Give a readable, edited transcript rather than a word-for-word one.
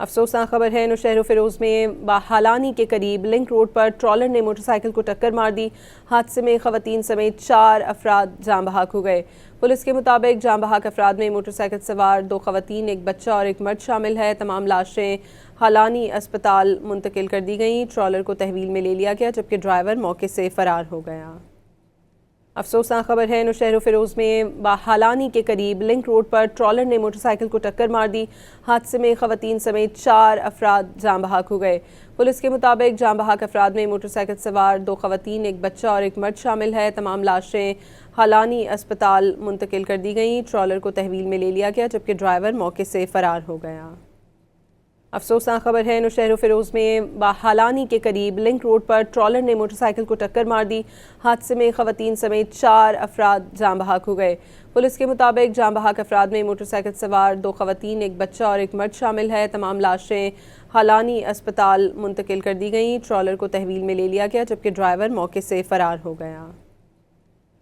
अफसोसनाक खबर है नौशहर फिरोज में हालानी के करीब लिंक रोड पर ट्रॉलर ने मोटरसाइकिल को टक्कर मार दी। हादसे में खवातीन समेत 4 अफराद जान बहक हो गए। पुलिस के मुताबिक जान बहक अफराद में मोटरसाइकिल सवार 2 खवातीन, एक बच्चा और एक मर्द शामिल है। तमाम लाशें हालानी अस्पताल मुंतकिल कर दी गईं। ट्रॉलर को तहवील में ले लिया गया जबकि ड्राइवर मौके से फरार हो गया। अफसोसनाक खबर है नौशहर फिरोज में हालानी के करीब लिंक रोड पर ट्रॉलर ने मोटरसाइकिल को टक्कर मार दी। हादसे में खवातीन समेत 4 अफराद जान बहक हो गए। पुलिस के मुताबिक जान बहक अफराद में मोटरसाइकिल सवार 2 खवातीन, एक बच्चा और एक मर्द शामिल है। तमाम लाशें हालानी अस्पताल मुंतकिल कर दी गईं। ट्रॉलर को तहवील में ले लिया गया जबकि ड्राइवर मौके से फरार हो गया। अफसोसनाक खबर है नौशहर फिरोज में हालानी के करीब लिंक रोड पर ट्रॉलर ने मोटरसाइकिल को टक्कर मार दी। हादसे में खवातीन समेत 4 अफराद जान बहक हो गए। पुलिस के मुताबिक जान बहक अफराद में मोटरसाइकिल सवार 2 खवातीन, एक बच्चा और एक मर्द शामिल है। तमाम लाशें हालानी अस्पताल मुंतकिल कर दी गईं। ट्रॉलर को तहवील में ले लिया गया जबकि ड्राइवर मौके से फरार हो गया।